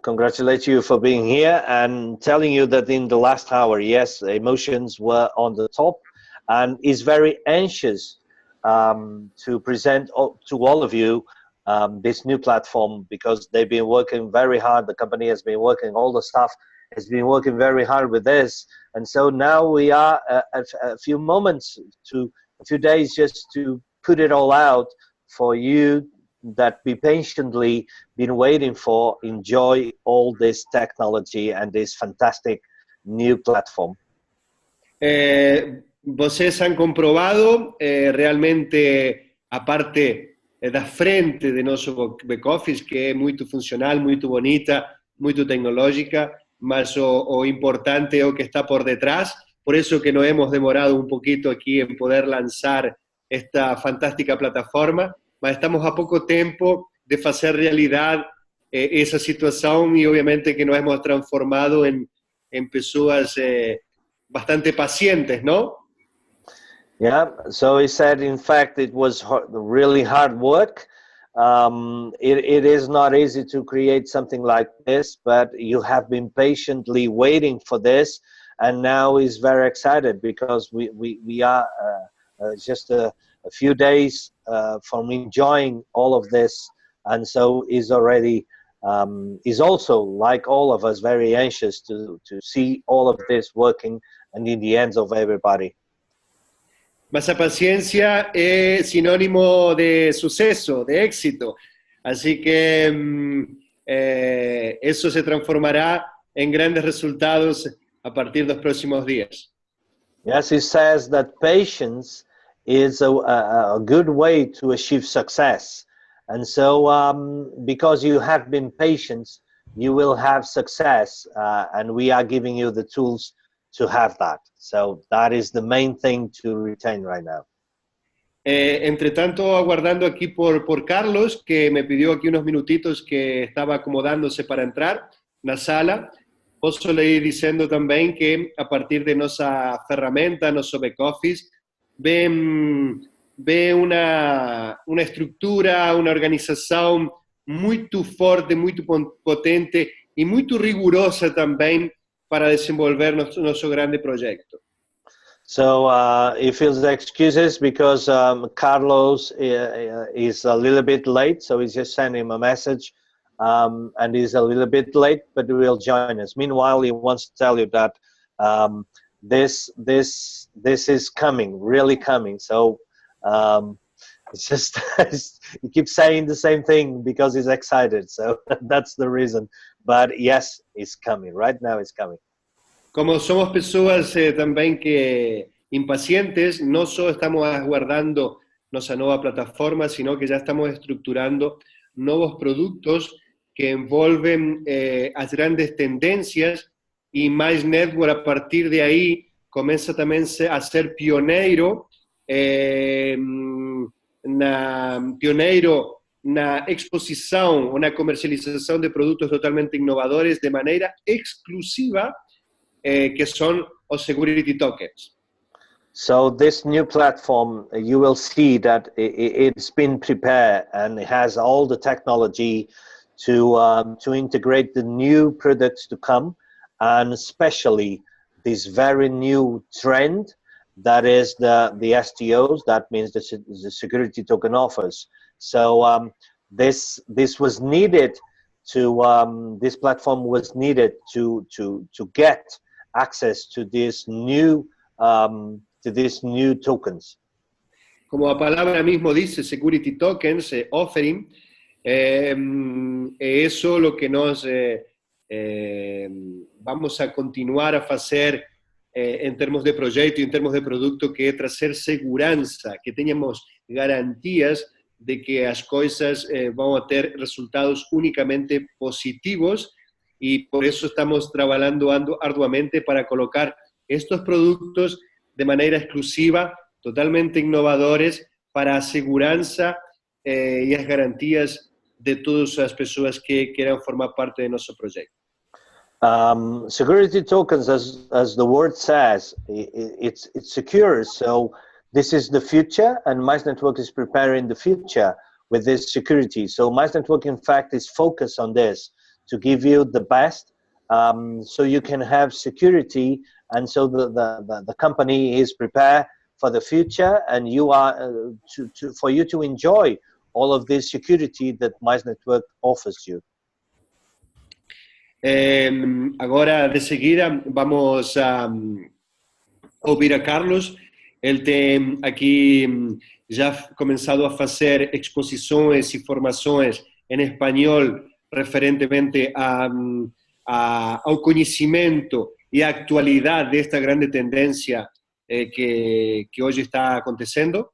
congratulate you for being here and telling you that in the last hour, yes, emotions were on the top, and is very anxious to present to all of you this new platform, because they've been working very hard. The company has been working, all the staff has been working very hard with this, and so now we are a few moments to a few days just to put it all out for you that be patiently been waiting for, enjoy all this technology and this fantastic new platform. Vocês han comprovado realmente a parte da frente de nosso back-office, que é muito funcional, muito bonita, muito tecnológica, mas o importante é o que está por detrás. Por eso que nos hemos demorado un poquito aquí en poder lanzar esta fantástica plataforma, mas estamos a pouco tempo de fazer realidade essa situação, e obviamente que nos hemos transformado en pessoas bastante pacientes, ¿no? Yeah, so he said, in fact, it was really hard work. It is not easy to create something like this, but you have been patiently waiting for this, and now he's very excited because we are just a few days from enjoying all of this, and so he's already is also, like all of us, very anxious to see all of this working and in the hands of everybody. Mas a paciencia es sinónimo de suceso, de éxito, así que eso se transformará en grandes resultados a partir de los próximos días. Yes, he says that patience is a good way to achieve success. And so because you have been patient, you will have success, and we are giving you the tools to have that. So that is the main thing to retain right now. Entre tanto, aguardando aquí por Carlos, que me pidió aquí unos minutitos que estaba acomodándose para entrar na sala, posso lhe ir dizendo também que a partir de nossa ferramenta, nosso back-office, vê uma estrutura, uma organização muito forte, muito potente e muito rigorosa também para desenvolver nosso grande projeto. So he feels excuses because Carlos is a little bit late, so he's just sending him a message, and he's a little bit late, but he will join us. Meanwhile, he wants to tell you that this is coming, really coming. So it's just he keeps saying the same thing because he's excited. So that's the reason. But yes, it's coming. Right now, it's coming. Como somos pessoas também que impacientes, no só estamos aguardando nossa nova plataforma, sino que já estamos estruturando novos produtos que envolvem as grandes tendências, e mais network a partir de aí começa também a ser pioneiro na exposição ou na comercialização de produtos totalmente inovadores de maneira exclusiva, que são os security tokens. So this new platform, you will see that it's been prepared and it has all the technology to integrate the new products to come, and especially this very new trend that is the STOs. That means the security token offers. So this was needed to this platform was needed to get access to this new tokens. Como la palabra mismo dice, security tokens, offering, eso lo que nos vamos a continuar a hacer en términos de proyecto y en términos de producto, que es trazer segurança, que tenhamos garantías de que as coisas vão a ter resultados únicamente positivos, y por eso estamos trabajando arduamente para colocar estos productos de manera exclusiva, totalmente innovadores, para a segurança y as garantías de todas as pessoas que quieran formar parte de nuestro proyecto. Security tokens, as the word says, it's secure. So this is the future, and Mize Network is preparing the future with this security. So Mize Network, in fact, is focused on this, to give you the best, so you can have security, and so the company is prepared for the future, and you are for you to enjoy all of this security that Mize Network offers you. Agora, de seguida, vamos a ouvir a Carlos. Ele tem aqui já começado a fazer exposições e formações em espanhol referentemente ao conhecimento e à atualidade desta grande tendência que hoje está acontecendo.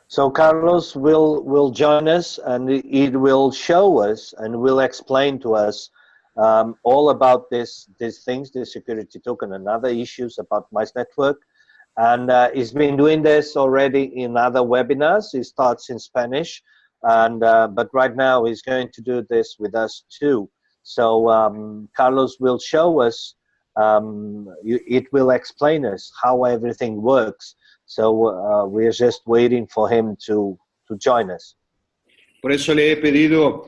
So Carlos will join us, and it will show us and will explain to us all about these things, the security token and other issues about Mize Network. And he's been doing this already in other webinars. He starts in Spanish, and but right now he's going to do this with us too. So Carlos will show us, it will explain us how everything works. So we're just waiting for him to join us. Por eso le he pedido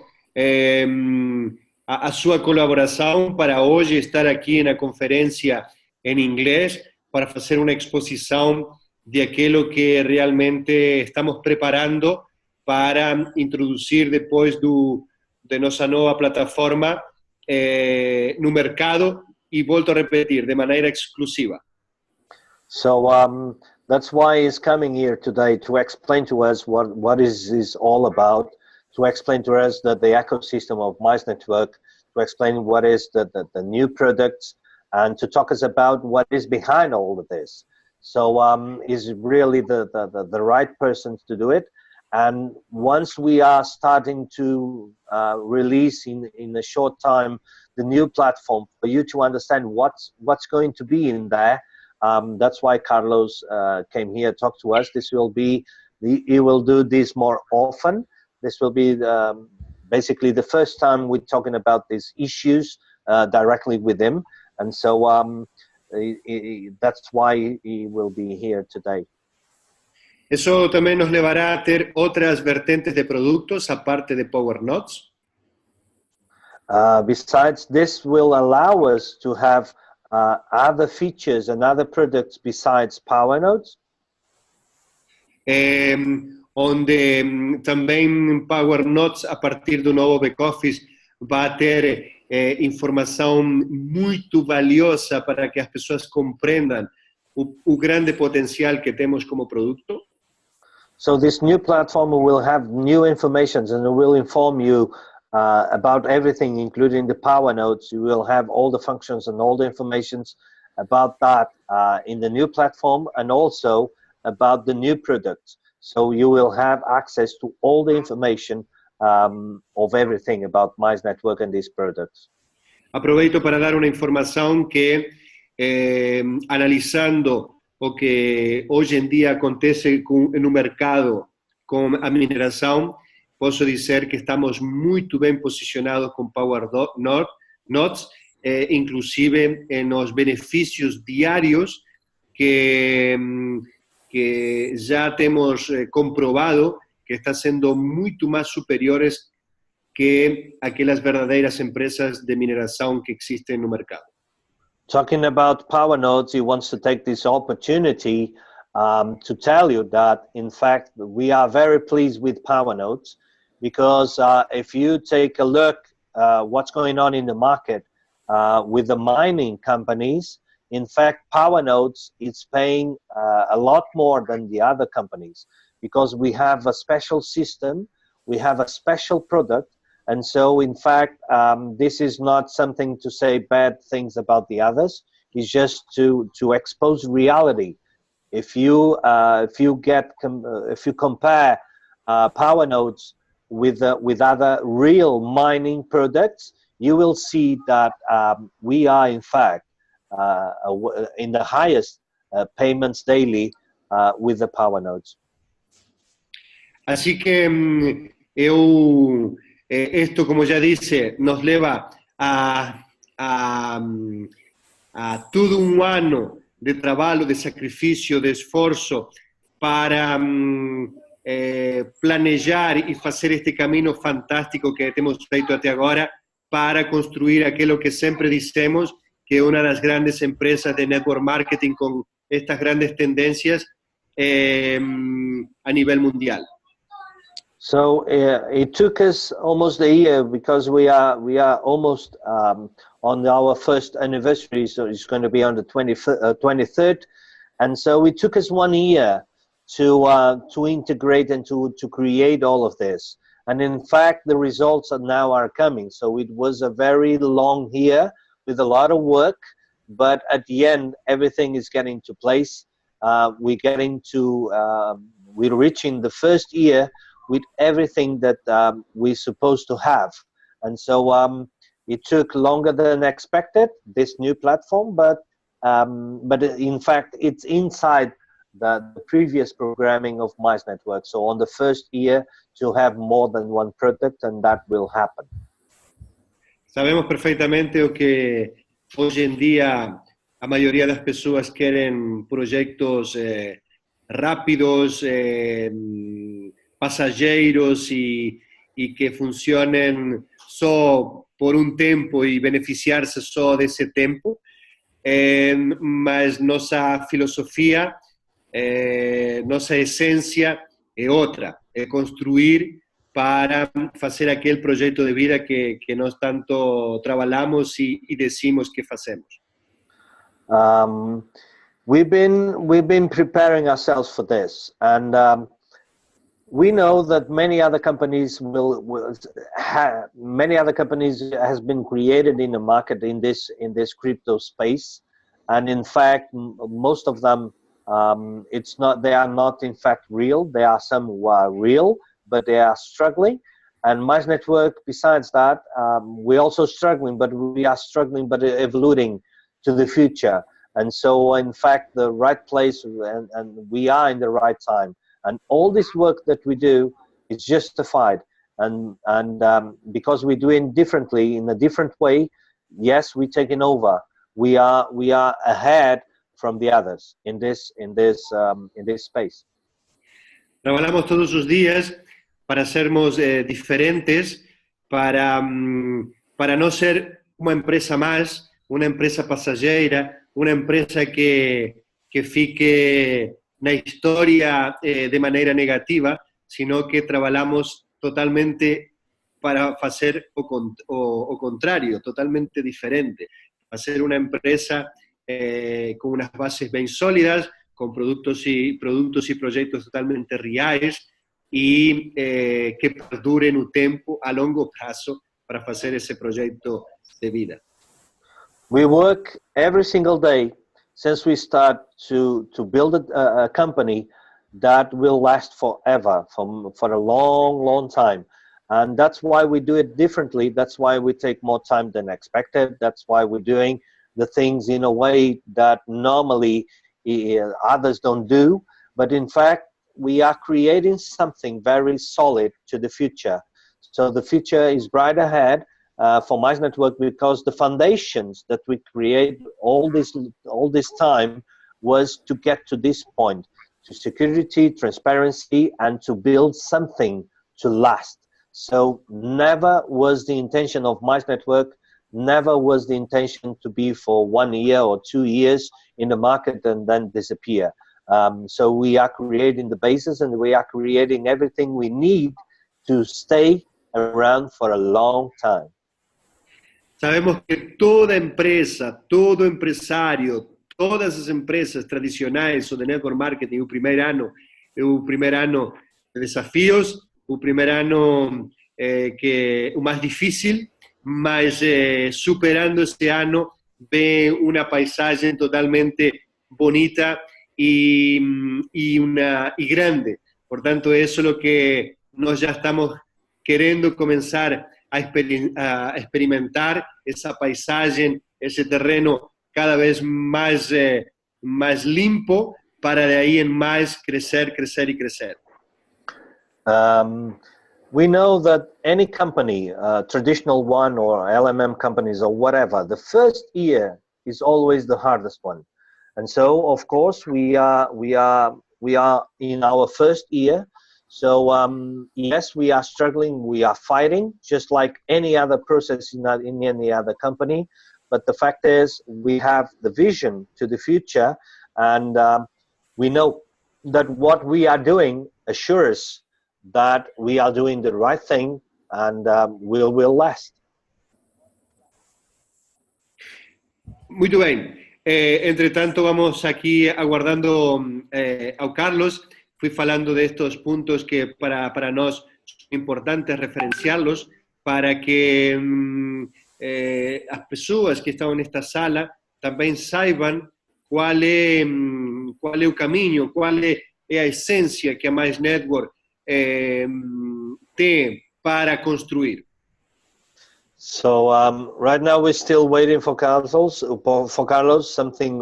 a sua colaboração para hoje estar aqui na conferência em inglês para fazer uma exposição de aquilo que realmente estamos preparando para introduzir depois de nossa nova plataforma no mercado, e volto a repetir, de maneira exclusiva. So that's why he's coming here today, to explain to us what is all about, to explain to us that the ecosystem of Mize Network, to explain what is the new products, and to talk us about what is behind all of this. So he's really the right person to do it. And once we are starting to release in a short time the new platform for you to understand what's going to be in there, that's why Carlos came here to talk to us. This will be, he will do this more often. This will be basically the first time we're talking about these issues directly with him. And so that's why he will be here today. Eso también nos llevará a tener otras vertientes de productos aparte de Power Nodes. Besides, this will allow us to have other features and other products besides Power Nodes. Onde também Power Nodes, a partir do novo back-office, vai ter informação muito valiosa para que as pessoas compreendam o grande potencial que temos como produto. So this new platform will have new information, and it will inform you about everything, including the Power Nodes. You will have all the functions and all the informations about that in the new platform, and also about the new products. So you will have access to all the information of everything about Mize Network and these products. Aproveito para dar una información que, analizando o que hoje em dia acontece no mercado com a mineração, posso dizer que estamos muito bem posicionados com Power Nodes, inclusive nos benefícios diários que já temos comprovado que estão sendo muito mais superiores que aquelas verdadeiras empresas de mineração que existem no mercado. Talking about Power Nodes, he wants to take this opportunity to tell you that, in fact, we are very pleased with Power Nodes, because if you take a look what's going on in the market with the mining companies, in fact, Power Nodes is paying a lot more than the other companies, because we have a special system, we have a special product. And so, in fact, this is not something to say bad things about the others. It's just to expose reality. If you compare Power Nodes with other real mining products, you will see that we are, in fact, in the highest payments daily with the Power Nodes. Así que esto, como ya dice, nos lleva a todo un ano de trabalho, de sacrifício, de esforço para planejar e fazer este caminho fantástico que temos feito até agora para construir aquello que siempre decimos, que una de las grandes empresas de network marketing con estas grandes tendencias a nivel mundial. So it took us almost a year because we are almost on our first anniversary, so it's going to be on the 23rd, and so it took us 1 year to integrate and to create all of this. And in fact, the results are coming. So it was a very long year with a lot of work, but at the end, everything is getting to place. We're reaching the first year with everything that we're supposed to have. And so it took longer than expected, this new platform, but in fact, it's inside the previous programming of Mize Network. So on the first year, to have more than one product, and that will happen. Sabemos perfectamente que hoy en día la mayoría de las personas quieren proyectos rápidos, pasajeros y que funcionen solo por un tiempo y beneficiarse solo de ese tiempo. Mas nuestra filosofía, nuestra esencia es otra, es construir para hacer aquel proyecto de vida que nos tanto trabajamos y decimos que hacemos. We've been preparing ourselves for this, and we know that many other companies has been created in the market in this crypto space, and in fact, most of them they are not in fact real. There are some who are real, but they are struggling. And Mize Network, besides that, we're also struggling, but we are struggling, but evolving to the future. And so, in fact, the right place, and we are in the right time. And all this work that we do is justified. And because we're doing differently, in a different way, yes, we're taking over. We are ahead from the others in this space. Trabajamos todos los días para sermos diferentes, para no ser una empresa más, una empresa pasajera, una empresa que fique na historia de manera negativa, sino que trabajamos totalmente para hacer o contrario, totalmente diferente. Hacer una empresa con unas bases bien sólidas, con productos y proyectos totalmente reales y que perduren un tiempo a largo plazo para hacer ese proyecto de vida. We work every single day since we start to build a company that will last forever, for a long time. And that's why we do it differently. That's why we take more time than expected. That's why we're doing the things in a way that normally others don't do. But in fact, we are creating something very solid to the future. So the future is bright ahead for Mize Network, because the foundations that we create all this time was to get to this point, to security, transparency, and to build something to last. So never was the intention of Mize Network, never was the intention to be for 1 year or 2 years in the market and then disappear. So we are creating the basis, and we are creating everything we need to stay around for a long time. Sabemos que toda empresa, todo empresario, todas as empresas tradicionais ou de network marketing, o primeiro ano de desafios, o primeiro ano que o mais difícil, mas superando esse ano vem uma paisagem totalmente bonita y grande. Por tanto, eso es lo que nos ya estamos queriendo comenzar a experimentar, esa paisaje, ese terreno cada vez más limpo, para de ahí en más crecer. We know that any company, traditional one or LMM companies or whatever, the first year is always the hardest one. And so, of course, we are in our first year. So yes, we are struggling, we are fighting, just like any other process in any other company. But the fact is, we have the vision to the future, and we know that what we are doing assures that we are doing the right thing, and will last. Muy bien. Entre tanto, vamos aquí aguardando a Carlos. Fui falando de estos puntos que para nós son importantes referenciarlos para que as pessoas que estão nesta sala também saibam qual é o caminho, qual é a essência que a Mize Network tem para construir. So right now we're still waiting for Carlos. Something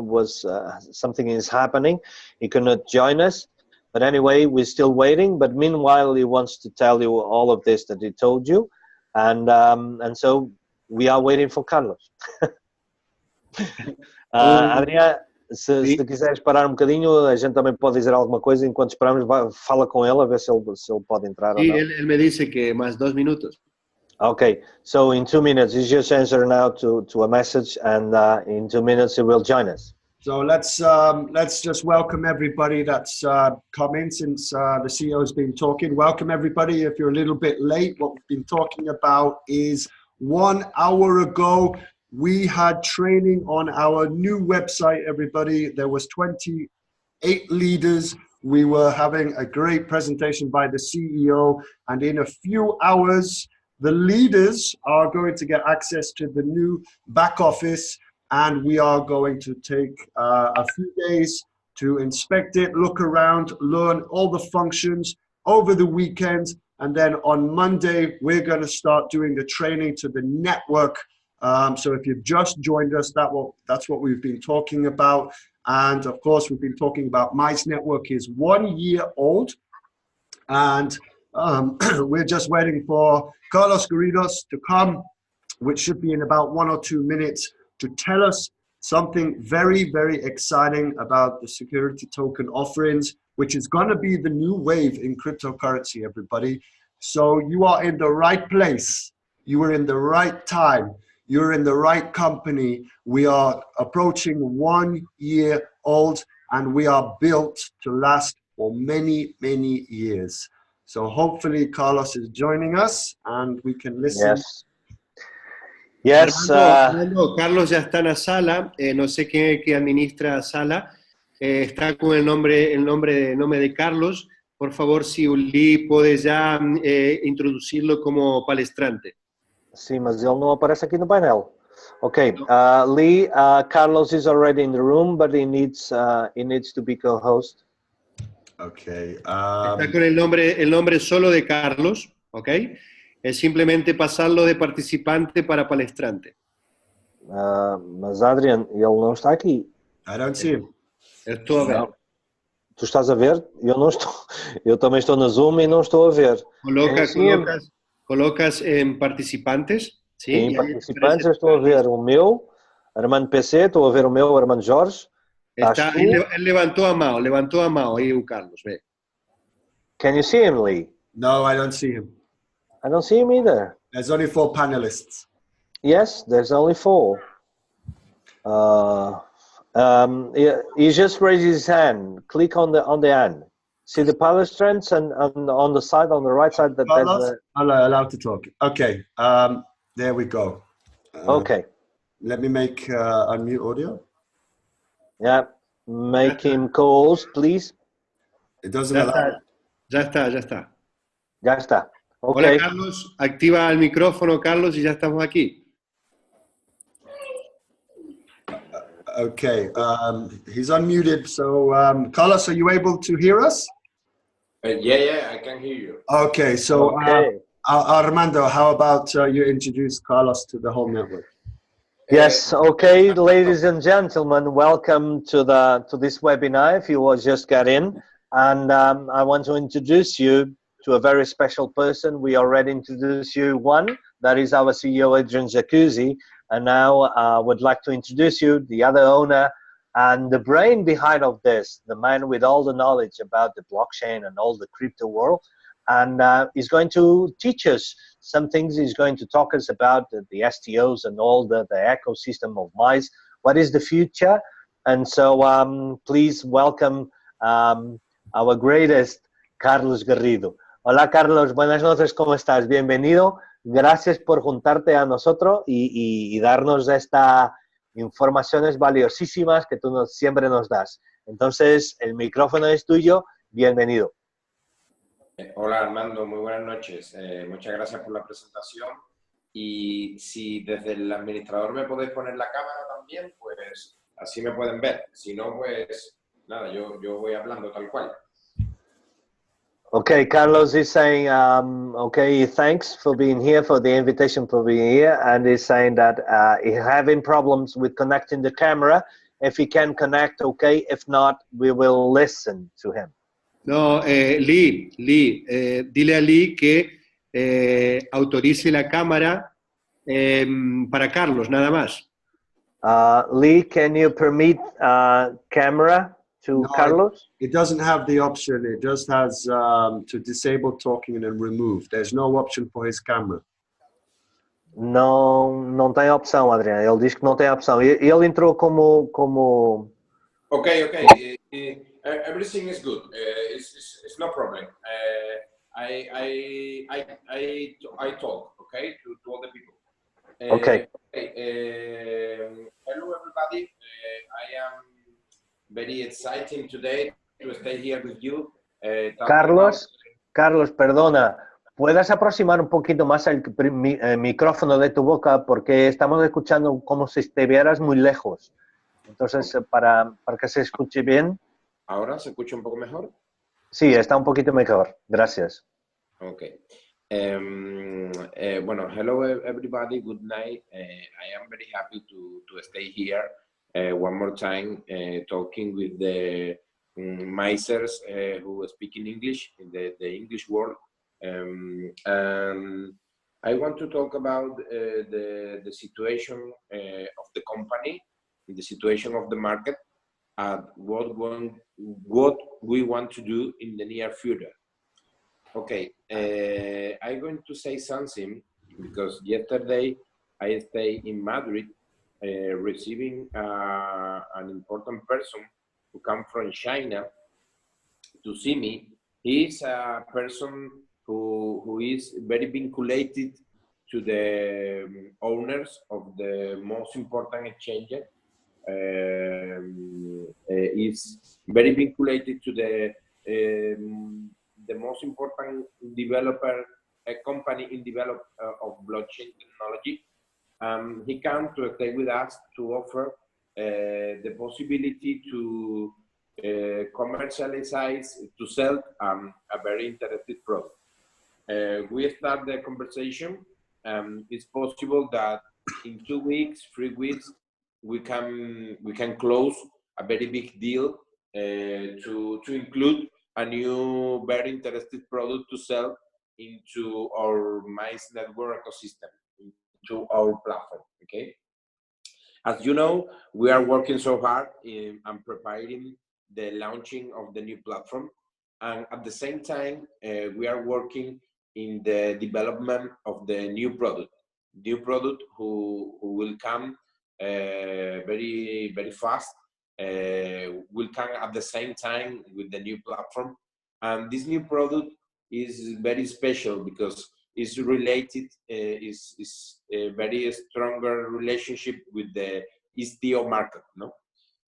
is happening. He cannot join us, but anyway, we're still waiting. But meanwhile, he wants to tell you all of this that he told you, and so we are waiting for Carlos. Adrian, se quiseres parar um bocadinho, a gente também pode dizer alguma coisa enquanto esperamos. Fala com ele a ver se ele pode entrar. Sí, él me dice que más 2 minutos. Okay, so in 2 minutes, he's just answer now to a message, and in 2 minutes he will join us. So let's just welcome everybody that's come in since the CEO has been talking. Welcome everybody. If you're a little bit late, what we've been talking about is 1 hour ago, we had training on our new website, everybody. There was 28 leaders. We were having a great presentation by the CEO, and in a few hours, the leaders are going to get access to the new back office, and we are going to take a few days to inspect it, look around, learn all the functions over the weekend, and then on Monday, we're going to start doing the training to the network. So if you've just joined us, that's what we've been talking about. And of course, we've been talking about Mize Network is 1 year old, and we're just waiting for Carlos Garridos to come, which should be in about 1 or 2 minutes, to tell us something very, very exciting about the security token offerings, which is going to be the new wave in cryptocurrency, everybody. So you are in the right place. You are in the right time. You're in the right company. We are approaching 1 year old, and we are built to last for many, many years. So hopefully Carlos is joining us and we can listen. Yes. Armando, Carlos ya está en la sala. No sé quién administra la sala. Está con el nombre de Carlos. Por favor, si Uli puede ya introducirlo como palestrante. Sim, mas ele não aparece aqui no painel. Okay, Lee, Carlos is already in the room, but he needs to be co-host. Okay. Está con el nombre solo de Carlos, ¿ok? Es simplemente pasarlo de participante para palestrante. Mas Adrian, ele não está aqui. I don't see him. Estou a ver. Não. Tu estás a ver? Eu não estou. Eu também estou na Zoom e não estou a ver. Colocas em participantes? Sí, em participantes eu estou a ver o meu, Armando PC, estou a ver o meu, Armando Jorge. Él levantó a mão aí o Carlos. Ve. Can you see him, Lee? No, I don't see him. I don't see him either. There's only 4 panelists. Yes, there's only 4. He just raised his hand. Click on the hand. See the palestrants, and on the side, on the right side, that there's allowed to talk. Okay, there we go. Okay. Let me make unmute audio. Yeah, make him co-host, please. It doesn't allow. Ya está. Ya está. Okay. Hola, Carlos. Activa el micrófono, Carlos, y ya estamos aquí. Okay, he's unmuted. So, Carlos, are you able to hear us? Yeah, I can hear you. Okay, so Armando, how about you introduce Carlos to the whole network? Yes, okay, ladies and gentlemen, welcome to this webinar. If you will just get in, and I want to introduce you to a very special person. We already introduced you one, that is our CEO, Adrian Jacuzzi, and now I would like to introduce you the other owner and the brain behind of this, the man with all the knowledge about the blockchain and all the crypto world. and he's going to teach us some things. He's going to talk us about the STOs and all the ecosystem of Mize. What is the future? And so please welcome our greatest Carlos Garrido. Hola Carlos, buenas noches, ¿cómo estás? Bienvenido. Gracias por juntarte a nosotros y darnos estas informaciones valiosísimas que tú siempre nos das. Entonces, el micrófono es tuyo. Bienvenido. Hola Armando, muy buenas noches. Muchas gracias por la presentación. Y si desde el administrador me podéis poner la cámara también, pues así me pueden ver. Si no, pues nada, yo voy hablando tal cual. Okay, Carlos is saying, okay, thanks for being here, for the invitation for being here, and he's saying that he's having problems with connecting the camera. If he can connect, okay. If not, we will listen to him. No, Lee, dile a Lee que autorice la cámara para Carlos, nada más. Lee, can you permit camera to Carlos? It doesn't have the option. It just has to disable talking and then remove. There's no option for his camera. Não tem opção, Adrian. Ele diz que não tem opção. Ele entrou como... Okay. Everything is good. It's no problem. I talk, okay, to all the people. Okay. Hello everybody. I am very exciting today to stay here with you. Carlos, perdona. ¿Puedes aproximar un poquito más el micrófono de tu boca? Porque estamos escuchando como si estuvieras muy lejos. Entonces, para que se escuche bien. ¿Ahora se escucha un poco mejor? Sí, está un poquito mejor. Gracias. Okay. Bueno, hello everybody. Good night. I am very happy to stay here one more time talking with the Mizers who speak in English, in the English world. And I want to talk about the situation of the company, the situation of the market, and what we want to do in the near future. Okay, I'm going to say something because yesterday I stayed in Madrid receiving an important person who come from China to see me. He's a person who is very vinculated to the owners of the most important exchange. Is very vinculated to the most important developer, a company in develop of blockchain technology. He came to stay with us to offer the possibility to commercialize, to sell a very interesting product. We start the conversation. It's possible that in 2 weeks, 3 weeks, we can close a very big deal to include a new very interesting product to sell into our Mize network ecosystem, into our platform. Okay. As you know, we are working so hard in preparing the launching of the new platform, and at the same time, we are working in the development of the new product who will come very fast, will come at the same time with the new platform. And this new product is very special because it's related, is a very stronger relationship with the STO market. No,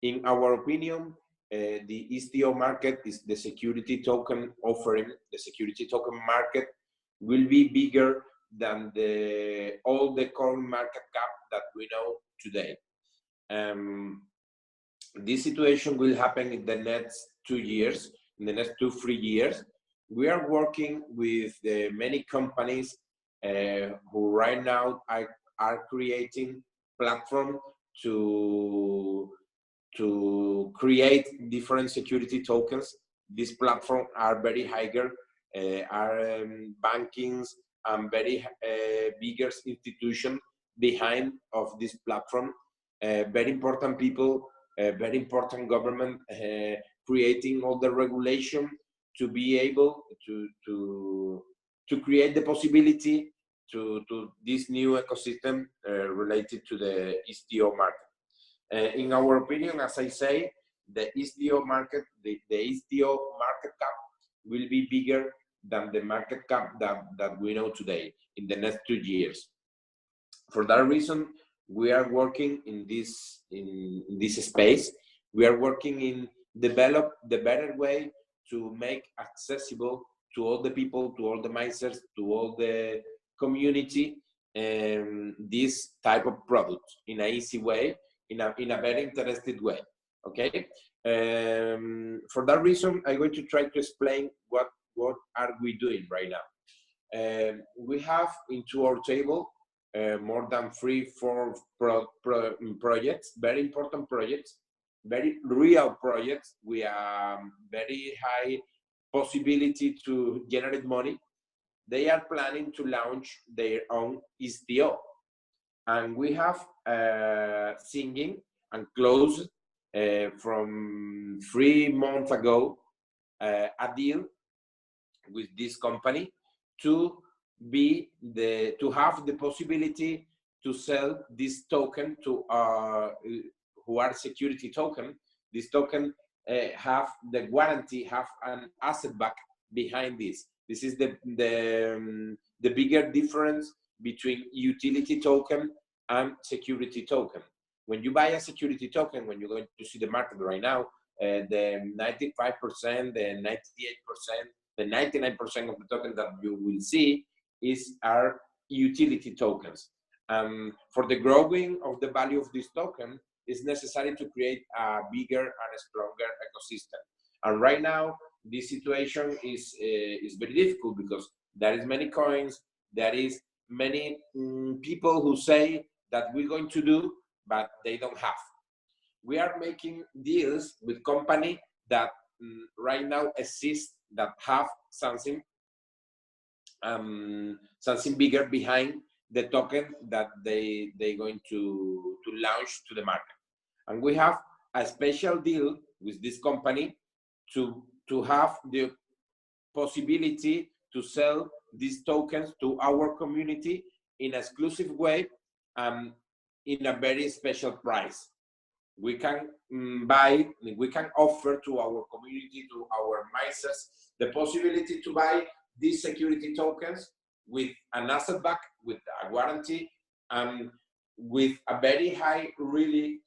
in our opinion, the STO market is the security token offering. The security token market will be bigger than all the current market cap that we know today. This situation will happen in the next 2 years, in the next 2-3 years. We are working with many companies who right now are creating platform to create different security tokens. These platforms are very higher, are bankings and very bigger institutions behind of this platform. Very important people, very important government creating all the regulation to be able to create the possibility to this new ecosystem related to the STO market. In our opinion, as I say, the STO market, the STO market cap will be bigger than the market cap that we know today in the next 2 years. For that reason, we are working in this space. We are working in develop the better way to make accessible to all the people, to all the Mizers, to all the community, this type of product in an easy way, in a very interested way. Okay. For that reason, I'm going to try to explain what are we doing right now. We have into our table more than 3-4 projects, very important projects, very real projects. We are very high possibility to generate money. They are planning to launch their own STO, and we have singing and closed from 3 months ago a deal with this company to have the possibility to sell this token to who are security token. This token have the guarantee, have an asset back behind this. This is the bigger difference between utility token and security token. When you buy a security token, when you're going to see the market right now, the 95%, the 98%, the 99% of the tokens that you will see are utility tokens. For the growing of the value of this token, it's necessary to create a bigger and stronger ecosystem. And right now, this situation is very difficult because there is many coins, there is many people who say that we're going to do, but they don't have. We are making deals with companies that right now exist, that have something bigger behind the token that they're going to launch to the market. And we have a special deal with this company to have the possibility to sell these tokens to our community in an exclusive way, in a very special price. We can we can offer to our community, to our Mizers, the possibility to buy these security tokens with an asset back, with a guarantee, and with a very high, really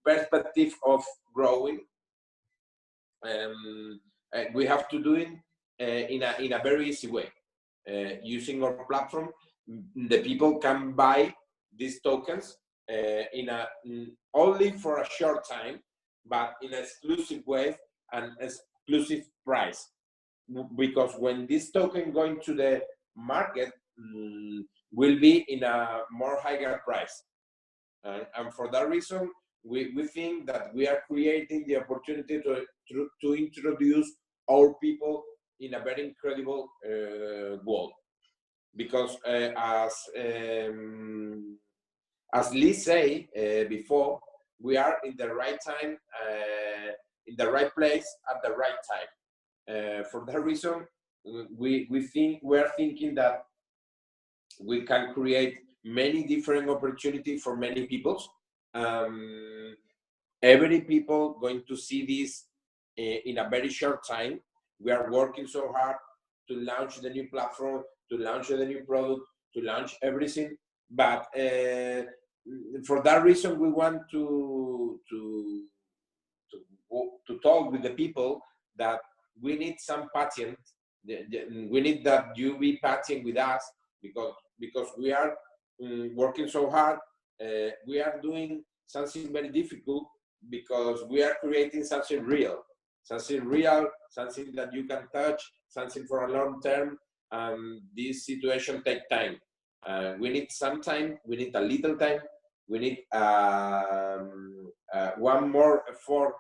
perspective of growing. We have to do it in a very easy way. Using our platform, the people can buy these tokens only for a short time, but in an exclusive way and exclusive price. Because when this token going to the market, will be in a more higher price. And for that reason, we think that we are creating the opportunity to introduce our people in a very incredible world. Because as Lee said before, we are in the right time, in the right place at the right time. For that reason, we are thinking that we can create many different opportunities for many people. Every people going to see this in a very short time. We are working so hard to launch the new platform, to launch the new product, to launch everything. But for that reason, we want to talk with the people that we need some patience. We need that you be patient with us, because we are working so hard. We are doing something very difficult because we are creating something real, something that you can touch, something for a long term. This situation takes time. We need some time. We need a little time. We need one more effort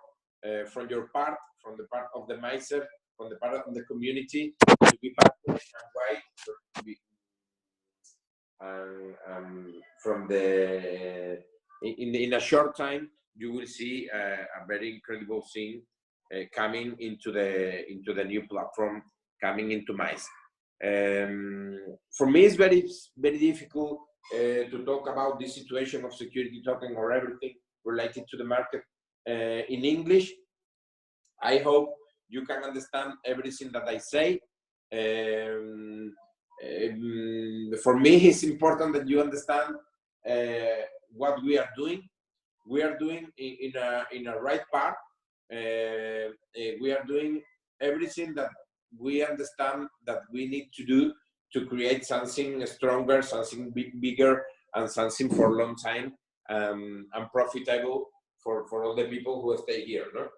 from your part, from the part of the Mizer, from the part of the community, to be patient and wait. From in a short time, you will see a very incredible thing coming into the new platform, coming into Mize. For me, it's very difficult to talk about this situation of security token or everything related to the market in English. I hope you can understand everything that I say. For me, it's important that you understand what we are doing. We are doing in a right path. We are doing everything that we understand that we need to do to create something stronger, something bigger, and something for a long time, and profitable for all the people who stay here. No?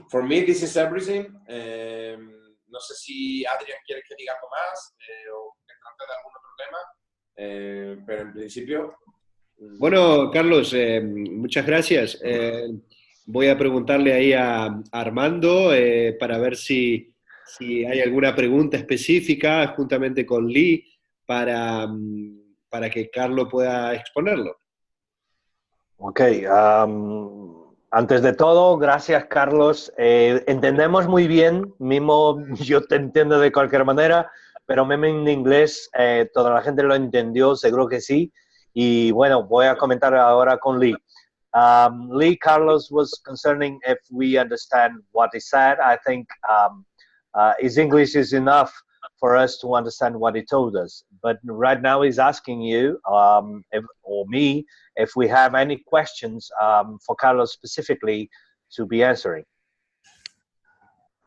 For me, this is everything. No sé si Adrian quiere que diga algo más o que trate de algún otro tema, pero en principio... Bueno, Carlos, muchas gracias. Voy a preguntarle ahí a Armando para ver si hay alguna pregunta específica juntamente con Lee para que Carlos pueda exponerlo. Ok, antes de todo, gracias Carlos. Entendemos muy bien, mismo yo te entiendo de cualquier manera, pero mismo en inglés toda la gente lo entendió, seguro que sí. Y bueno, voy a comentar ahora con Lee. Lee, Carlos was concerning if we understand what he said. I think his English is enough for us to understand what he told us. But right now he's asking you, or me, if we have any questions for Carlos specifically to be answering.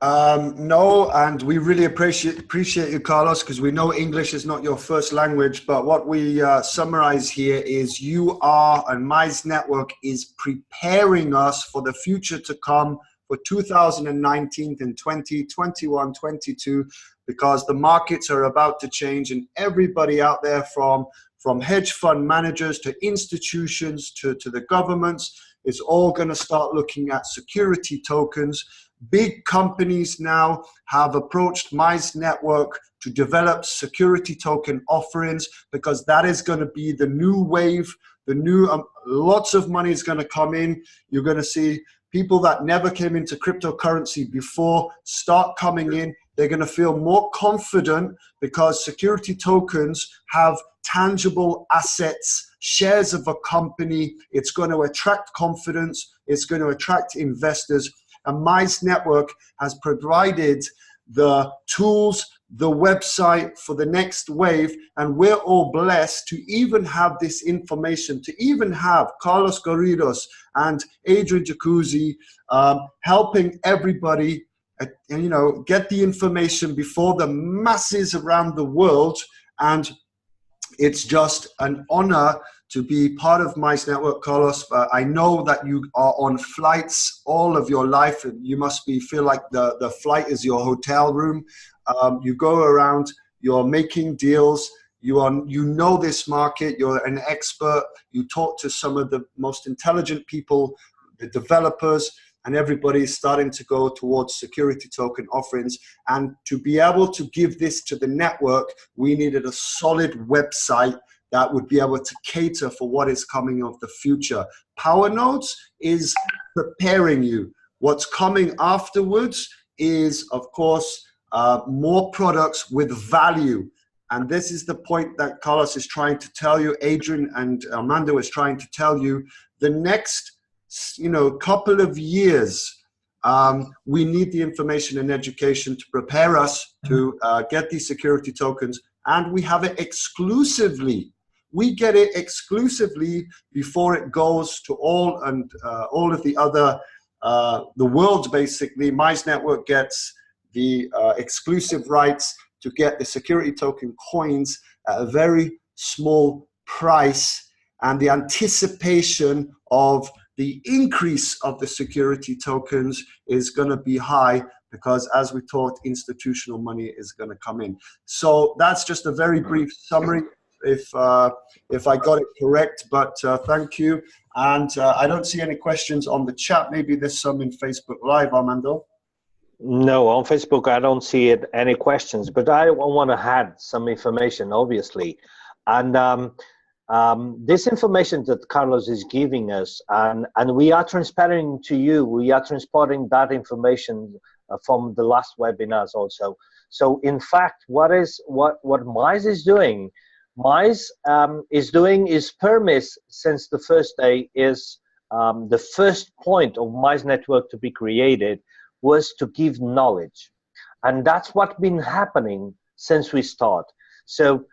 No, and we really appreciate you, Carlos, because we know English is not your first language, but what we summarize here is you are, and Mize Network is preparing us for the future to come for 2019 and 20, 21, 22, because the markets are about to change and everybody out there from hedge fund managers to institutions to the governments is all going to start looking at security tokens. Big companies now have approached Mize Network to develop security token offerings because that is going to be the new wave. The new lots of money is going to come in. You're going to see people that never came into cryptocurrency before start coming in. They're going to feel more confident because security tokens have tangible assets, shares of a company. It's going to attract confidence. It's going to attract investors. And Mize Network has provided the tools, the website for the next wave, and we're all blessed to even have this information, to even have Carlos Garridos and Adrian Jacuzzi helping everybody and get the information before the masses around the world. And it's just an honor to be part of Mize Network, Carlos. I know that you are on flights all of your life, and you must feel like the flight is your hotel room. You go around, you're making deals, you know this market, you're an expert, you talk to some of the most intelligent people, the developers, and everybody is starting to go towards security token offerings. And to be able to give this to the network, we needed a solid website that would be able to cater for what is coming of the future. Power Nodes is preparing you. What's coming afterwards is, of course, more products with value. And this is the point that Carlos is trying to tell you, Adrian and Armando is trying to tell you. The next couple of years, we need the information and education to prepare us to get these security tokens, and we have it exclusively. We get it exclusively before it goes to all of the other, the world basically. Mize Network gets the exclusive rights to get the security token coins at a very small price, and the anticipation of the increase of the security tokens is going to be high because, as we talked, institutional money is going to come in. So that's just a very brief summary, if I got it correct. But thank you. And I don't see any questions on the chat. Maybe there's some in Facebook Live, Armando. No, on Facebook I don't see any questions. But I want to add some information, obviously, and this information that Carlos is giving us, and we are transparent to you, we are transporting that information from the last webinars also. So in fact, what Mize is doing, is permits since the first day is the first point of Mize network to be created was to give knowledge. And that's what's been happening since we start. So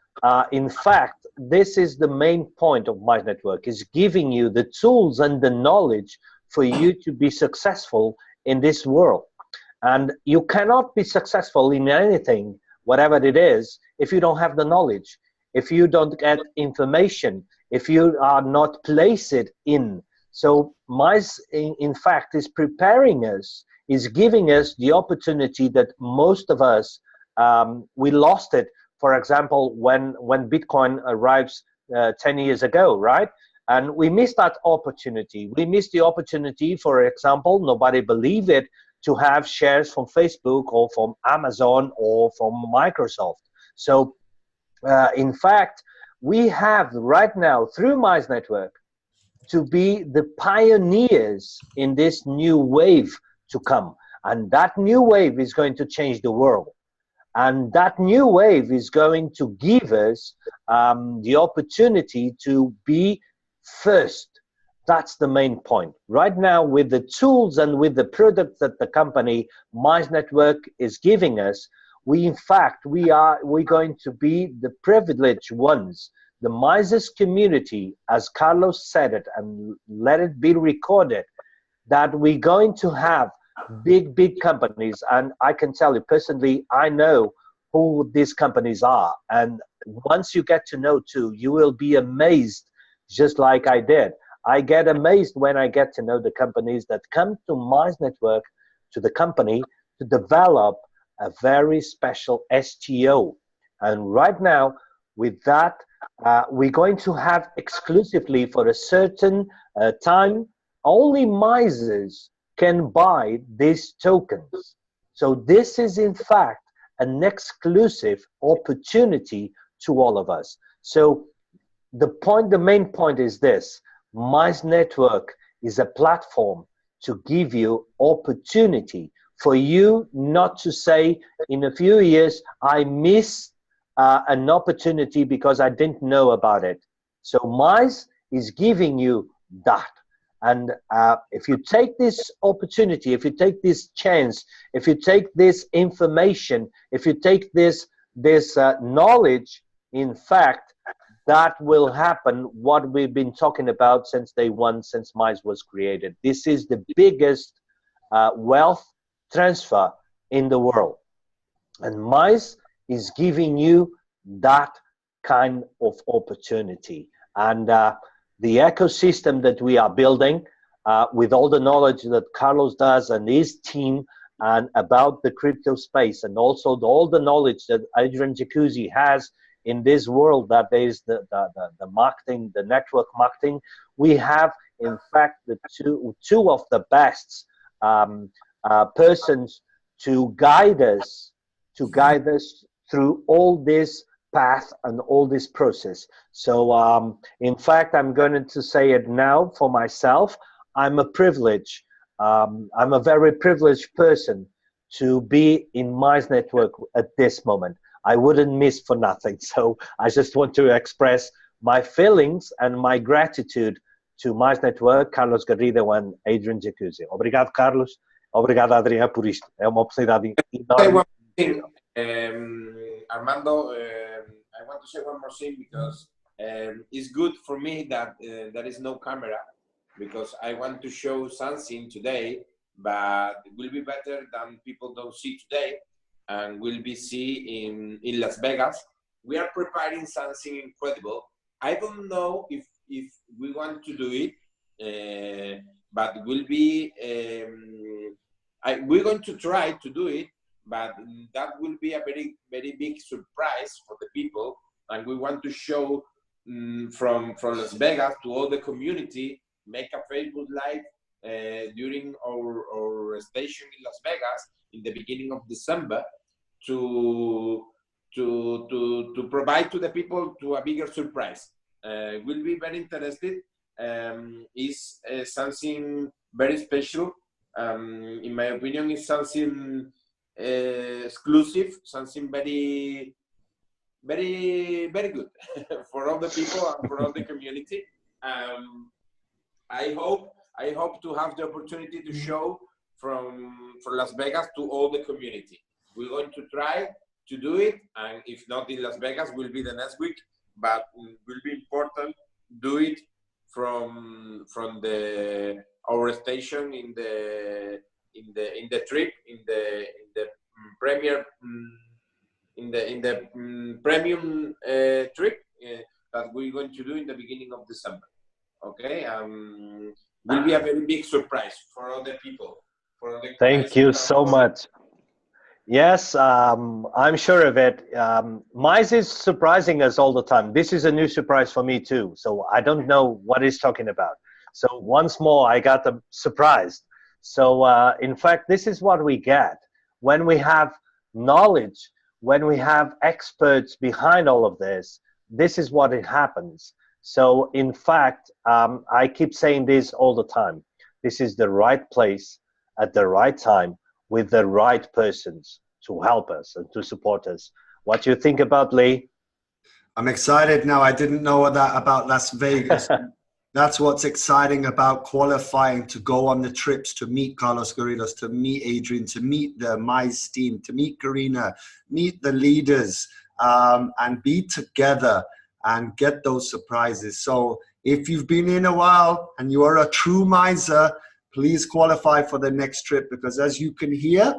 in fact, this is the main point of Mize network, is giving you the tools and the knowledge for you to be successful in this world. And you cannot be successful in anything, whatever it is, if you don't have the knowledge, if you don't get information, if you are not placed in. So Mize, in fact, is preparing us, is giving us the opportunity that most of us, we lost it. For example, when Bitcoin arrives 10 years ago, right? And we missed that opportunity. We missed the opportunity, for example, nobody believed it, to have shares from Facebook or from Amazon or from Microsoft. So in fact, we have right now, through Mize Network, to be the pioneers in this new wave to come. And that new wave is going to change the world. And that new wave is going to give us the opportunity to be first. That's the main point. Right now, with the tools and with the products that the company Mize Network is giving us, we're going to be the privileged ones. The Mize's community, as Carlos said it, and let it be recorded, that we're going to have big companies. And I can tell you personally, I know who these companies are. And once you get to know too, you will be amazed, just like I did. I get amazed when I get to know the companies that come to Mize Network, to the company, to develop a very special STO. And right now, with that, we're going to have exclusively for a certain time, only Mizes can buy these tokens. So this is in fact an exclusive opportunity to all of us. So the main point is this: Mize Network is a platform to give you opportunity for you not to say in a few years, I missed an opportunity because I didn't know about it. So Mize is giving you that. And if you take this opportunity, if you take this chance, if you take this information, if you take this knowledge, in fact, that will happen what we've been talking about since day one, since Mize was created. This is the biggest wealth transfer in the world. And Mize is giving you that kind of opportunity. And the ecosystem that we are building with all the knowledge that Carlos does and his team and about the crypto space, and also all the knowledge that Adrian Jacuzzi has in this world, that is the marketing, the network marketing. We have, in fact, the two of the best persons to guide us through all this path and all this process. So in fact, I'm going to say it now for myself. I'm a very privileged person to be in Mize Network at this moment. I wouldn't miss for nothing. So I just want to express my feelings and my gratitude to Mize Network, Carlos Garrido and Adrian Jacuzzi. Obrigado, Carlos. Obrigado, Adrian, por isto. É uma oportunidade enorme. Armando, I want to say one more thing, because it's good for me that there is no camera, because I want to show something today, but it will be better than people don't see today, and will be see in Las Vegas. We are preparing something incredible. I don't know if we want to do it, but will be we're going to try to do it, but that will be a very big surprise for the people, and we want to show from Las Vegas to all the community, make a Facebook Live during our station in Las Vegas in the beginning of December to provide to the people to a bigger surprise. will be very interested. Is something very special. In my opinion, is something exclusive, something very, very, very good for all the people and for all the community. I hope to have the opportunity to show from Las Vegas to all the community. We're going to try to do it, and if not in Las Vegas, will be the next week. But will be important do it from our station in the trip in the premier in the premium trip that we're going to do in the beginning of December. Okay, will be a very big surprise for all the people. For the Thank you so much. Yes, I'm sure of it. Mize is surprising us all the time. This is a new surprise for me too. So I don't know what he's talking about. So once more, I got surprised. So in fact, this is what we get when we have knowledge, when we have experts behind all of this. This is what it happens. So in fact, I keep saying this all the time. This is the right place at the right time, with the right persons to help us and to support us. What do you think about Lee? I'm excited now. I didn't know that about Las Vegas. That's what's exciting about qualifying to go on the trips, to meet Carlos Garridos, to meet Adrian, to meet the Mize team, to meet Karina, meet the leaders, and be together and get those surprises. So if you've been in a while and you are a true Mizer, please qualify for the next trip, because as you can hear,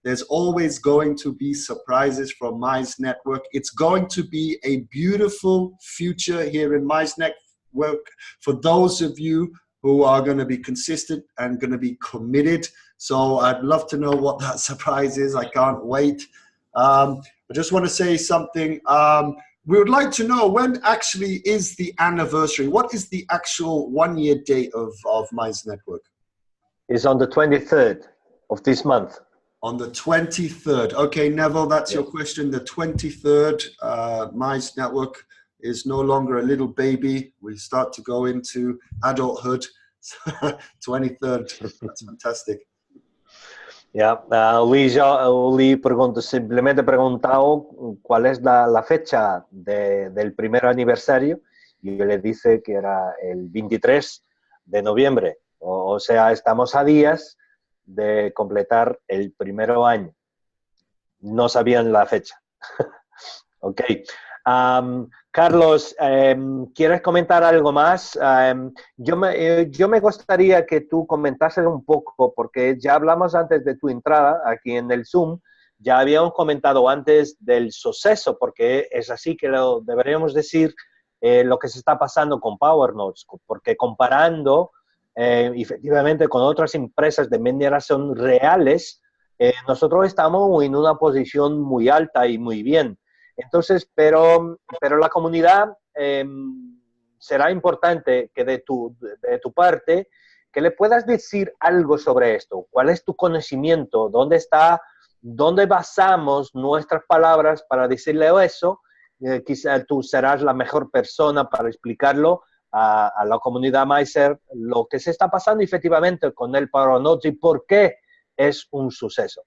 there's always going to be surprises from Mize Network. It's going to be a beautiful future here in Mize Network for those of you who are going to be consistent and going to be committed. So I'd love to know what that surprise is. I can't wait. I just want to say something. We would like to know, when actually is the anniversary? What is the actual one-year date of Mize Network? Is on the 23rd of this month. On the 23rd. Okay, Neville, that's your question. The 23rd, Mize Network is no longer a little baby. We start to go into adulthood. 23rd, that's fantastic. Yeah, Lee simplemente preguntado cuál es la fecha del primer aniversario, y le dice que era el 23 de noviembre. O sea, estamos a días de completar el primer año. No sabían la fecha. Ok. Carlos, ¿quieres comentar algo más? Yo me gustaría que tú comentases un poco, porque ya hablamos antes de tu entrada aquí en el Zoom, ya habíamos comentado antes del suceso, porque es así que lo deberíamos decir, lo que se está pasando con PowerNodes, porque comparando efectivamente con otras empresas de mineración reales, nosotros estamos en una posición muy alta y muy bien. Entonces, pero la comunidad será importante que de tu parte que le puedas decir algo sobre esto. ¿Cuál es tu conocimiento? ¿Dónde basamos nuestras palabras para decirle eso? Quizá tú serás la mejor persona para explicarlo a la comunidad Mizer, lo que se está pasando efectivamente con el PowerNodes y por qué es un suceso.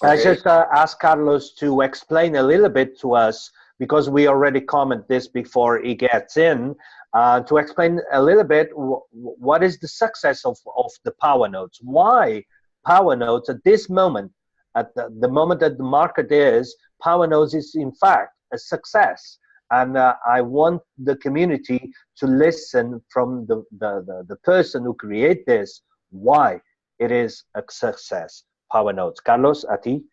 Okay. I just asked Carlos to explain a little bit to us, because we already comment this before he gets in, to explain a little bit what is the success of the PowerNodes. Why PowerNodes at this moment, at the moment that the market is, PowerNodes is in fact a success. And I want the community to listen from the person who created this, why it is a success. PowerNodes. Carlos, a ti.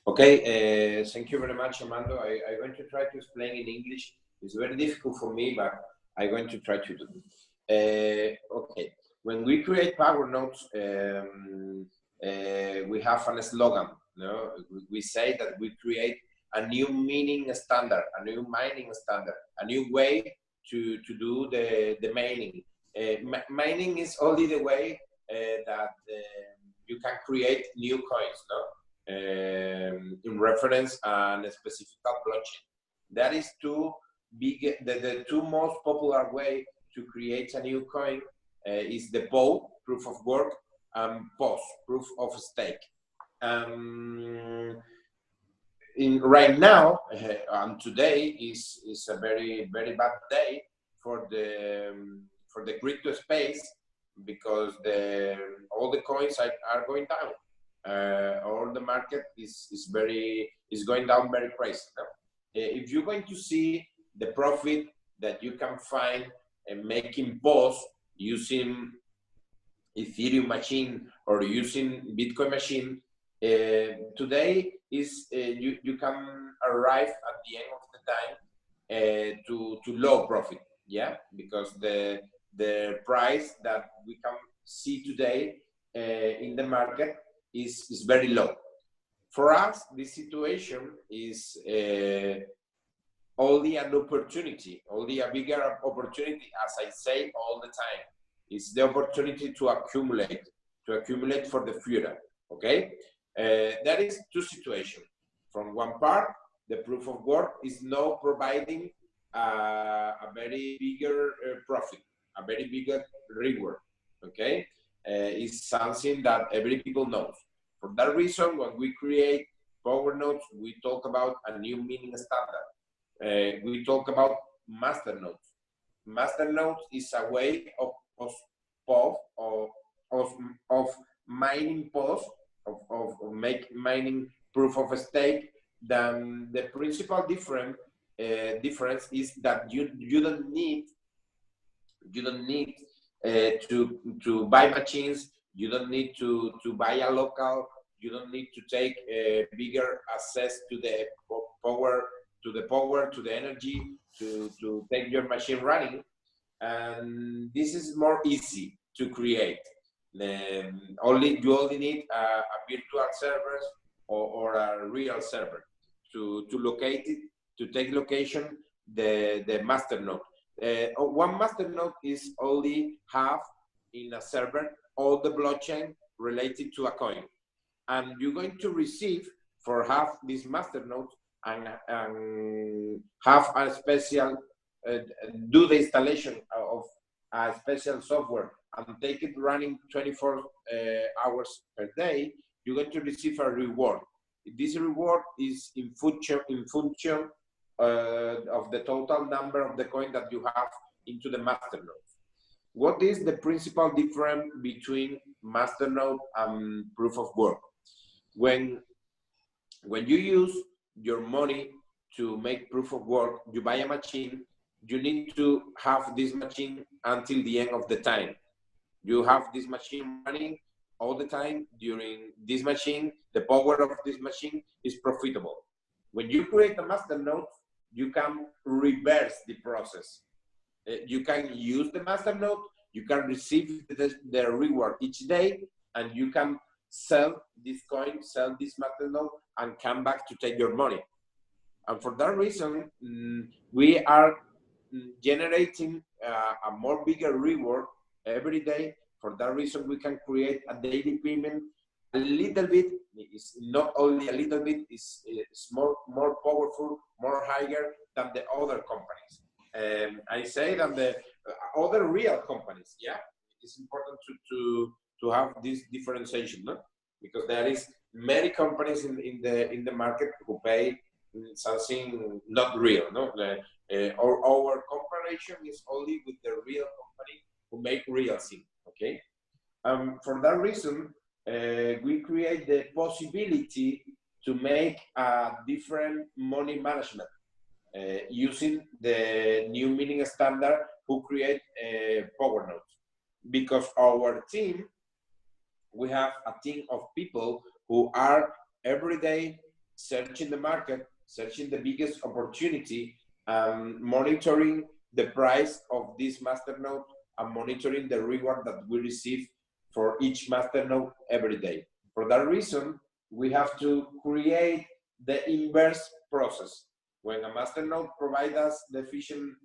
Okay, thank you very much, Armando. I'm going to try to explain in English. It's very difficult for me, but I'm going to try to do it. Okay, when we create PowerNodes, we have a slogan. No? We say that we create a new mining standard, a new mining standard, a new way to do the mining. Mining is only the way that you can create new coins, no? In reference and a specific blockchain. That is to the two most popular way to create a new coin is the POW, proof of work, and POS, proof of stake. Right now, and today is a very bad day for the crypto space, because all the coins are going down. All the market is going down very crazy. If you're going to see the profit that you can find making POS using Ethereum machine or using Bitcoin machine, today is you can arrive at the end of the time to low profit, yeah, because the price that we can see today in the market is very low. For us, this situation is only an opportunity, only a bigger opportunity, as I say all the time. It's the opportunity to accumulate for the future, okay? That is two situations. From one part, the proof of work is now providing a very bigger profit, a very bigger reward, okay? It's something that every people knows. For that reason, when we create power nodes, we talk about a new mining standard. We talk about master nodes. Master nodes is a way of mining POS, of mining proof of stake. Then the principal difference is that you don't need to buy machines. You don't need to buy a local. You don't need to take bigger access to the power, to the energy, to take your machine running. And this is more easy to create. You only need a virtual server or a real server to locate it, to take location the master node. One master node is only have in a server all the blockchain related to a coin, and you're going to receive for half this master node and have a special do the installation of a special software and take it running 24 hours per day. You're going to receive a reward. This reward is in function of the total number of the coin that you have into the master node. What is the principal difference between master node and proof of work? When you use your money to make proof of work, you buy a machine, you need to have this machine until the end of the time. You have this machine running all the time. During this machine, the power of this machine is profitable. When you create a master node, you can reverse the process. You can use the master node, you can receive the reward each day, and you can sell this coin, sell this master node, and come back to take your money. And for that reason, we are generating a more bigger reward every day. For that reason, we can create a daily payment a little bit. It's not only a little bit, it's more powerful, more higher than the other companies. I say that the other real companies, yeah, it's important to have this differentiation, no? Because there is many companies in the market who pay something not real, no? Our comparison is only with the real company who make real thing, okay? For that reason, we create the possibility to make a different money management using the new mining standard who create power nodes. Because our team, we have a team of people who are every day searching the market, searching the biggest opportunity, monitoring the price of this master node, and monitoring the reward that we receive for each master node every day. For that reason, we have to create the inverse process. When a master node provides us the efficient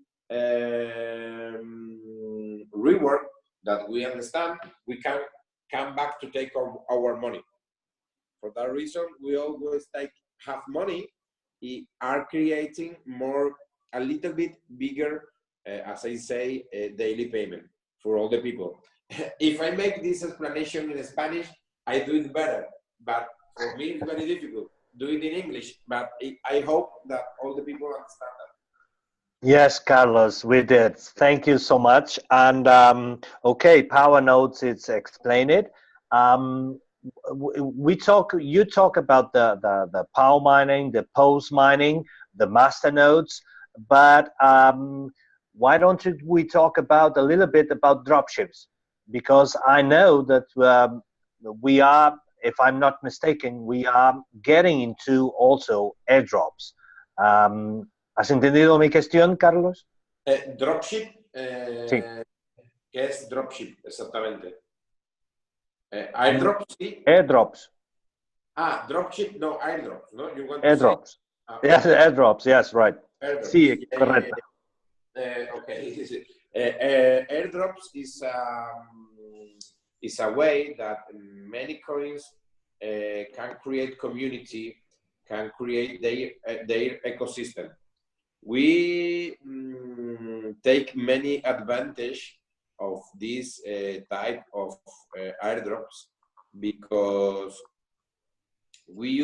reward that we understand, we can come back to take our money. For that reason, we always have money, are creating more a little bit bigger, as I say, daily payment for all the people. If I make this explanation in Spanish, I do it better, but for me it's very difficult. Do it in English, but I hope that all the people understand that. Yes, Carlos, we did. Thank you so much. And okay, Power Notes, it's explain it. We talk. You talk about the power mining, the post mining, the master nodes, but why don't we talk about a little bit about dropships? Because I know that we are, if I'm not mistaken, we are getting into also airdrops. ¿Has entendido mi cuestión, Carlos? Dropship, Sí. ¿qué es dropship exactamente? Airdrops, sí. Airdrops. Ah, dropship, no, airdrops, no? You want to Airdrops. say? Yes, airdrops, yes, right. Airdrops. Sí, correcto. Okay. Airdrops is a way that many coins can create community, can create their ecosystem. We take many advantage of this type of airdrops because we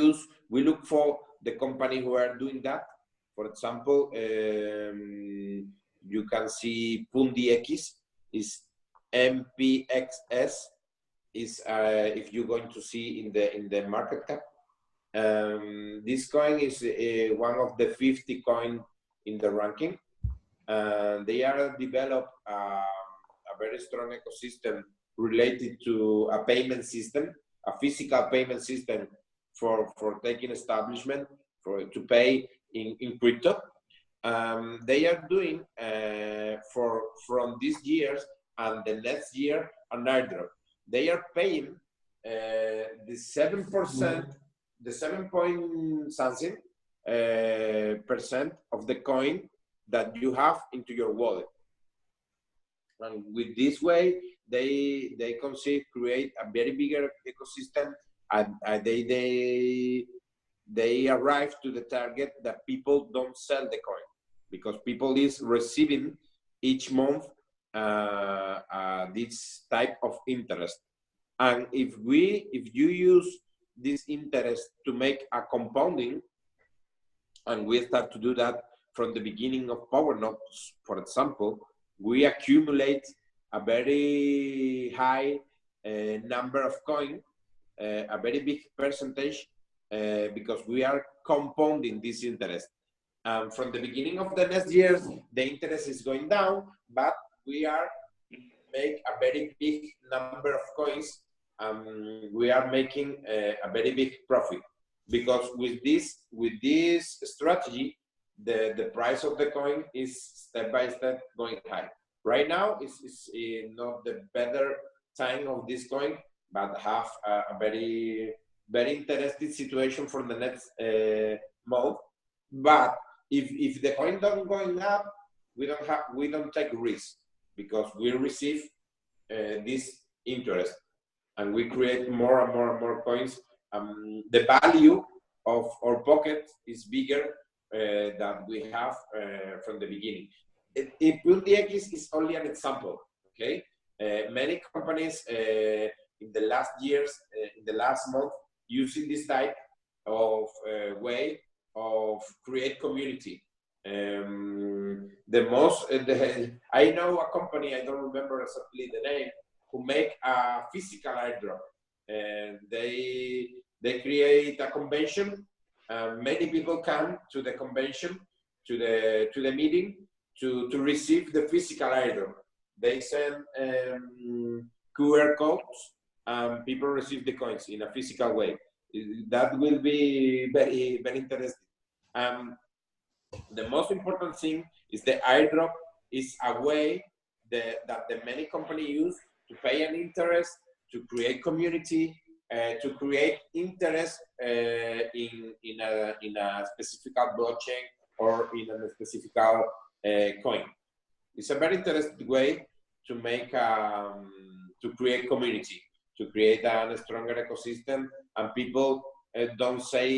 look for the company who are doing that. For example, you can see PundiX is MPXS is if you're going to see in the market cap. This coin is one of the 50 coin in the ranking. They are developed a very strong ecosystem related to a payment system, a physical payment system for taking establishment to pay in crypto. They are doing from this year and the next year an airdrop. They are paying the 7%, the 7 point something percent of the coin that you have into your wallet. And with this way, they create a very bigger ecosystem, and they arrive to the target that people don't sell the coin because people is receiving each month this type of interest. And if you use this interest to make a compounding, and we start to do that from the beginning of Power Notes, for example, we accumulate a very high number of coin, a very big percentage, because we are compounding this interest. From the beginning of the next year, the interest is going down, but we are make a very big number of coins. We are making a very big profit because with this strategy, the price of the coin is step by step going high. Right now, it's not the better time of this coin, but have a very interesting situation for the next month. But if the coin doesn't going up, we don't take risk because we receive this interest and we create more and more and more coins. The value of our pocket is bigger that we have from the beginning. PundiX is only an example, okay? Many companies in the last years, in the last month, using this type of way of create community. I know a company, I don't remember exactly the name, who make a physical airdrop. And they create a convention. Many people come to the convention, to the meeting, to receive the physical airdrop. They send QR codes, and people receive the coins in a physical way. That will be very, very interesting. The most important thing is the airdrop is a way that the many companies use to pay an interest, to create community, to create interest in a specific blockchain or in a specific coin. It's a very interesting way to make to create community, to create a stronger ecosystem, and people don't sell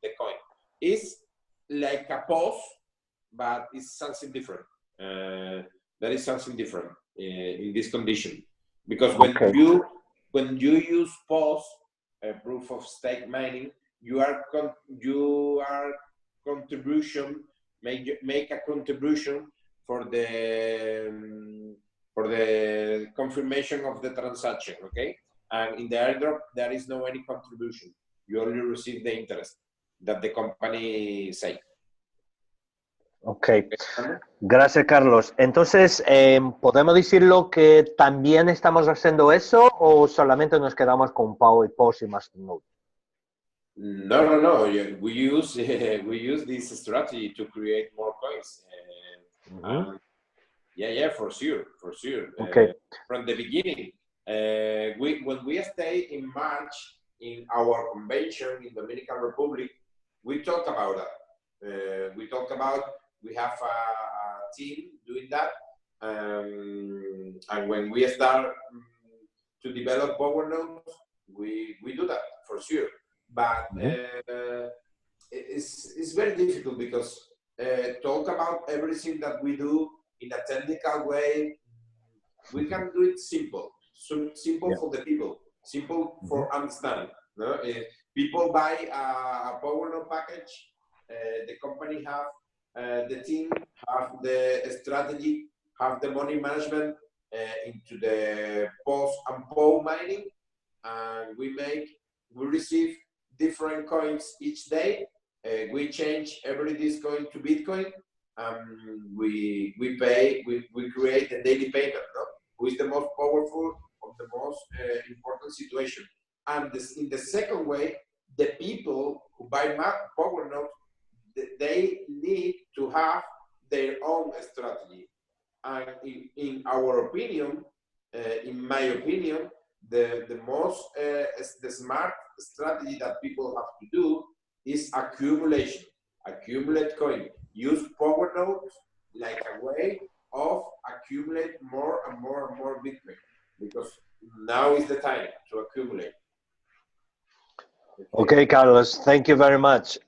the coin. It's like a pause, but it's something different. There is something different in this condition, because when you use pause proof of stake mining, you are contribution make a contribution for the confirmation of the transaction, okay? And in the airdrop there is no any contribution. You only receive the interest that the company say. Ok, gracias Carlos. Entonces, ¿podemos decirlo que también estamos haciendo eso o solamente nos quedamos con Power, Pause y Masternode? No. We use this strategy to create more coins. Yeah, for sure. Okay. From the beginning, when we stay in March in our convention in Dominican Republic, we talk about that. We have a team doing that, and when we start to develop power nodes, we do that for sure. But it's very difficult because talk about everything that we do in a technical way. We can do it simple for the people, simple for understand. No? People buy a power node package. The company have the team, have the strategy, have the money management into the post and POW mining, and we receive different coins each day. We change every Bitcoin to Bitcoin. We create a daily payment, no? Who is the most powerful of the most important situation. And in the second way, the people who buy power nodes, they need to have their own strategy. And in our opinion, in my opinion, the most the smart strategy that people have to do is accumulation. Accumulate coin. Use power nodes like a way of accumulate more and more and more Bitcoin, because now is the time to accumulate. Okay, Carlos, thank you very much.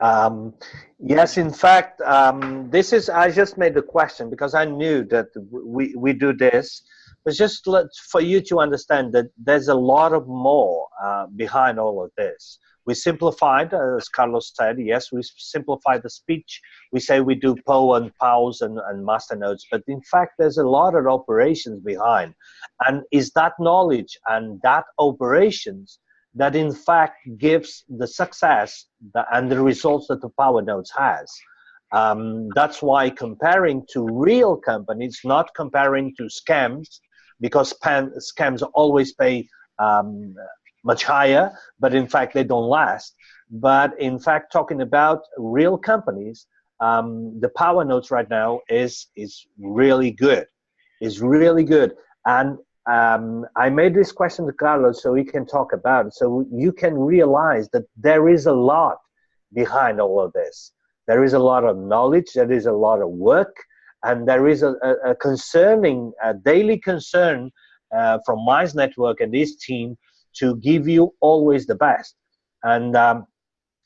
Yes, in fact, I just made the question because I knew that we do this, but just for you to understand that there's a lot of more behind all of this. We simplified, as Carlos said, yes, we simplified the speech. We say we do PO and POWs and master nodes, but in fact, there's a lot of operations behind. And is that knowledge and that operations that in fact gives the success and the results that the power nodes has. That's why comparing to real companies, not comparing to scams, because scams always pay much higher, but in fact they don't last. But in fact, talking about real companies, the power nodes right now is really good. Is really good. And I made this question to Carlos so he can talk about it, so you can realize that there is a lot behind all of this. There is a lot of knowledge, there is a lot of work, and there is a daily concern from Mize Network and his team to give you always the best. And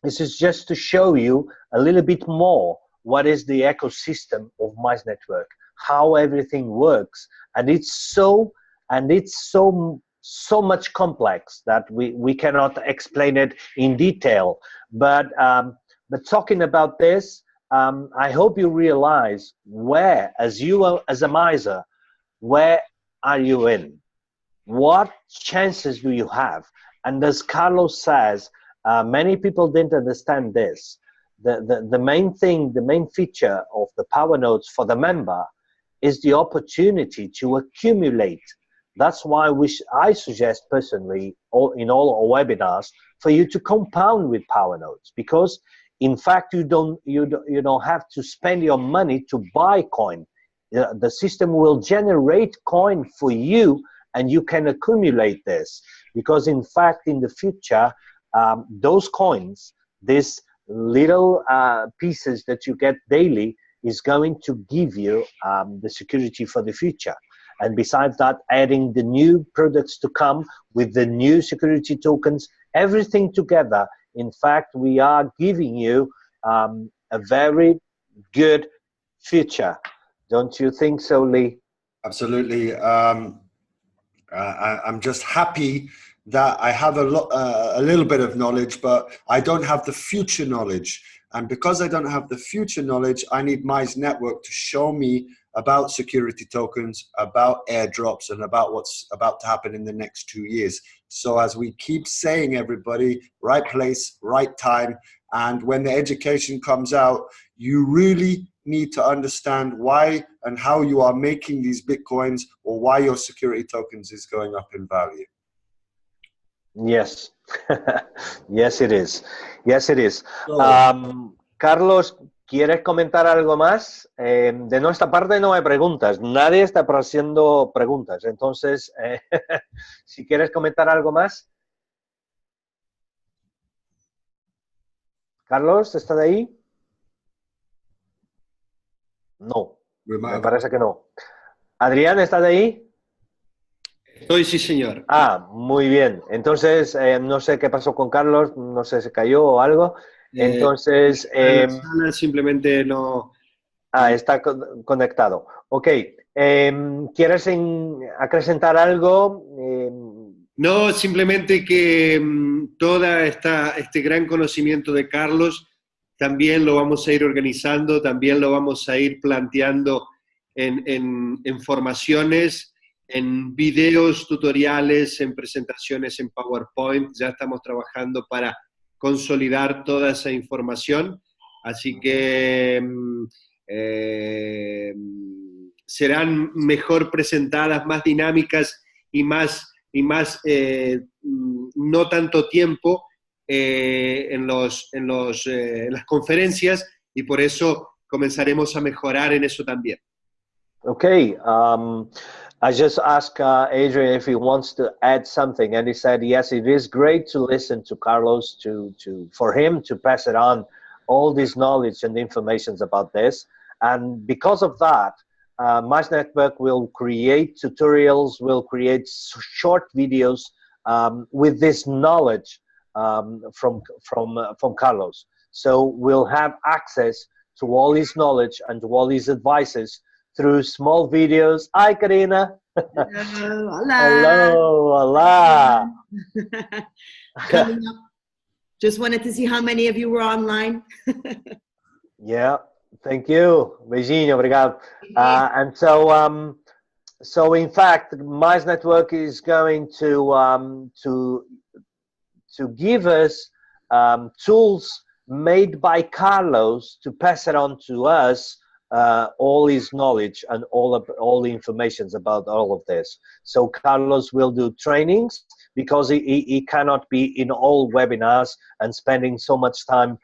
this is just to show you a little bit more what is the ecosystem of Mize Network, how everything works, and it's so much complex that we cannot explain it in detail. But talking about this, I hope you realize where, as a miser, where are you in? What chances do you have? And as Carlos says, many people didn't understand this. The main thing, the main feature of the power nodes for the member is the opportunity to accumulate. That's why I suggest personally, in all our webinars, for you to compound with power nodes, because in fact you don't have to spend your money to buy coin. The system will generate coin for you, and you can accumulate this, because in fact in the future those coins, these little pieces that you get daily, is going to give you the security for the future. And besides that, adding the new products to come with the new security tokens, everything together, in fact, we are giving you a very good future. Don't you think so, Lee? Absolutely. I'm just happy that I have a little bit of knowledge, but I don't have the future knowledge. And because I don't have the future knowledge, I need Mize Network to show me about security tokens, about airdrops, and about what's about to happen in the next 2 years. So as we keep saying, everybody, right place, right time. And when the education comes out, you really need to understand why and how you are making these Bitcoins, or why your security tokens is going up in value. Yes. Yes, it is. Yes, it is. So, Carlos, ¿quieres comentar algo más? De nuestra parte no hay preguntas. Nadie está haciendo preguntas. Entonces, si quieres comentar algo más. Carlos, ¿está de ahí? No, me parece que no. Adrián, ¿está de ahí? Estoy, sí, señor. Ah, muy bien. Entonces, no sé qué pasó con Carlos, no sé si se cayó o algo. Entonces, la sala simplemente no. está conectado. Ok. ¿Quieres acrescentar algo? No, simplemente que toda este gran conocimiento de Carlos también lo vamos a ir organizando, también lo vamos a ir planteando en formaciones, en videos, tutoriales, en presentaciones en PowerPoint. Ya estamos trabajando para consolidar toda esa información, así que serán mejor presentadas, más dinámicas y más no tanto tiempo en las conferencias, y por eso comenzaremos a mejorar en eso también. Okay. I just asked Adrian if he wants to add something, and he said yes. It is great to listen to Carlos, for him to pass it on all this knowledge and information about this, and because of that, Mize Network will create tutorials, will create short videos with this knowledge from Carlos. So we'll have access to all his knowledge and to all his advices through small videos. Hi, Karina. Hello, hola. Hello, hola. Coming up. Just wanted to see how many of you were online. Yeah, thank you. Beijinho, obrigado. And so in fact, Mize Network is going to give us tools made by Carlos to pass it on to us, all his knowledge and all the informations about all of this. So Carlos will do trainings because he cannot be in all webinars and spending so much time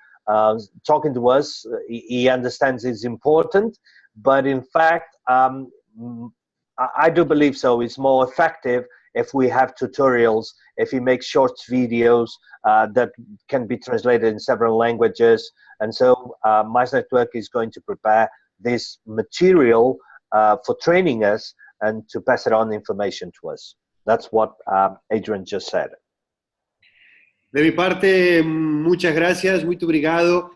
talking to us. He understands it's important, but in fact, I do believe so. It's more effective if we have tutorials, if we make short videos that can be translated in several languages. And so Mize Network is going to prepare this material for training us and to pass it on information to us. That's what Adrian just said. De mi parte, muchas gracias, muito obrigado.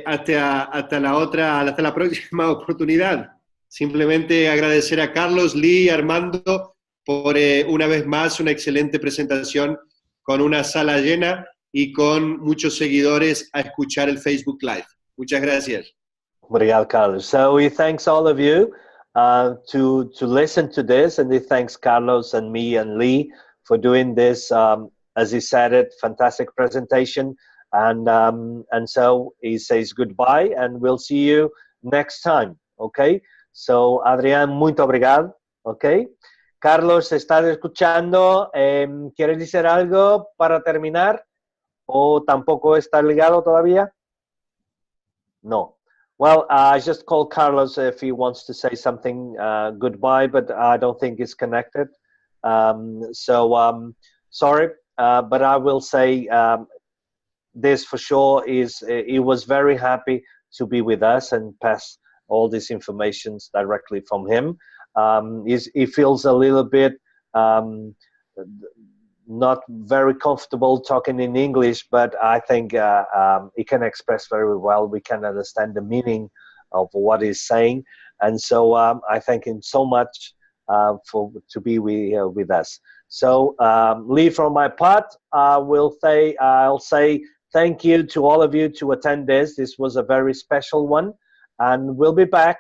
Hasta la próxima oportunidad. Simplemente agradecer a Carlos, Lee, Armando por una vez más una excelente presentación con una sala llena y con muchos seguidores a escuchar el Facebook Live. Muchas gracias. Obrigado, Carlos. So he thanks all of you to listen to this, and he thanks Carlos and me and Lee for doing this, as he said it, fantastic presentation. And so he says goodbye, and we'll see you next time, okay? So, Adrián, muito obrigado, okay? Carlos, ¿estás escuchando? ¿Quieres decir algo para terminar? ¿O tampoco está ligado todavía? No. Well, I just called Carlos if he wants to say something goodbye, but I don't think it's connected. Sorry, but I will say this for sure is he was very happy to be with us and pass all these informations directly from him. He feels a little bit not very comfortable talking in English, but I think he can express very well. We can understand the meaning of what he's saying, and so I thank him so much to be with us. So, Lee, from my part, I'll say thank you to all of you to attend this. This was a very special one, and we'll be back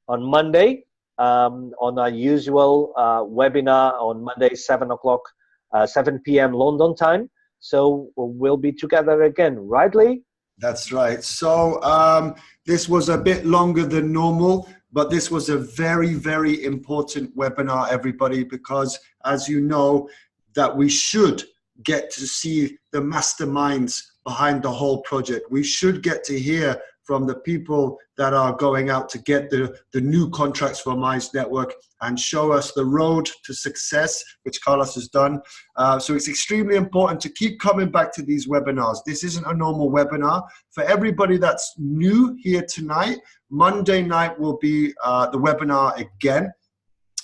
on Monday on our usual webinar on Monday, 7 p.m. London time. So we'll be together again, right, Lee? That's right. So this was a bit longer than normal, but this was a very, very important webinar, everybody, because as you know, that we should get to see the masterminds behind the whole project. We should get to hear from the people that are going out to get the new contracts for Mize Network and show us the road to success, which Carlos has done. So it's extremely important to keep coming back to these webinars. This isn't a normal webinar. For everybody that's new here tonight, Monday night will be the webinar again.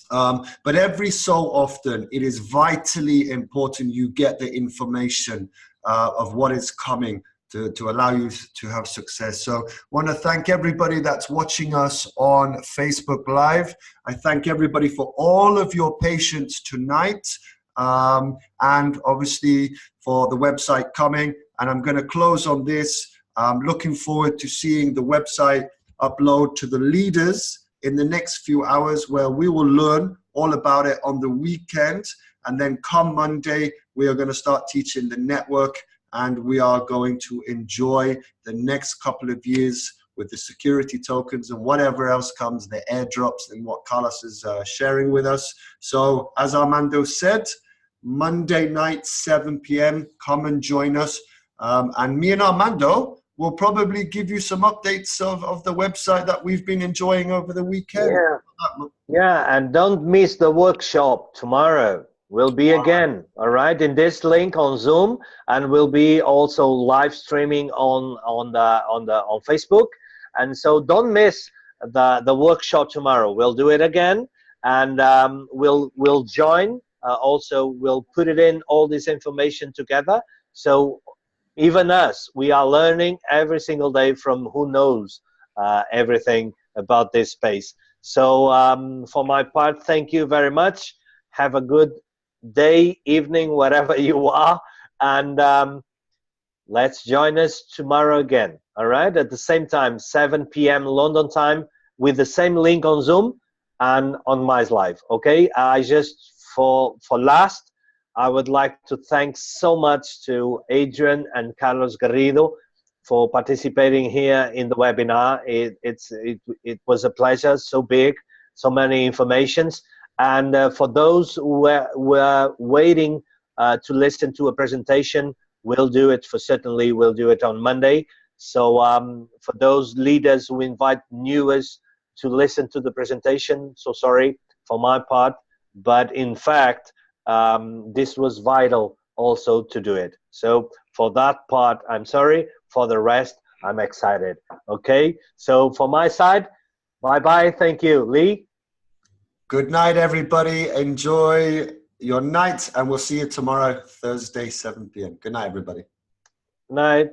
But every so often, it is vitally important you get the information of what is coming to allow you to have success. So I want to thank everybody that's watching us on Facebook Live. I thank everybody for all of your patience tonight, and obviously for the website coming. And I'm going to close on this. I'm looking forward to seeing the website upload to the leaders in the next few hours, where we will learn all about it on the weekend. And then come Monday, we are going to start teaching the network, and we are going to enjoy the next couple of years with the security tokens and whatever else comes, the airdrops and what Carlos is sharing with us. So as Armando said, Monday night, 7 p.m., come and join us. And me and Armando will probably give you some updates of the website that we've been enjoying over the weekend. Yeah, and don't miss the workshop tomorrow. We'll be again, all right, in this link on Zoom, and we'll be also live streaming on Facebook. And so don't miss the workshop tomorrow. We'll do it again, and we'll join. Also, we'll put it in all this information together. So even us, we are learning every single day from who knows everything about this space. So for my part, thank you very much. Have a good day, evening, wherever you are, and let's join us tomorrow again, all right, at the same time, 7 p.m. London time, with the same link on Zoom and on Mize Live. Okay, I just for last, I would like to thank so much to Adrian and Carlos Garrido for participating here in the webinar. It was a pleasure, so big, so many informations. And for those who were waiting to listen to a presentation, we'll do it certainly. We'll do it on Monday. So for those leaders who invite newers to listen to the presentation, so sorry for my part, but in fact, this was vital also to do it. So for that part, I'm sorry. For the rest, I'm excited. Okay, so for my side, bye-bye. Thank you, Lee. Good night, everybody. Enjoy your night, and we'll see you tomorrow, Thursday, 7 p.m. Good night, everybody. Good night.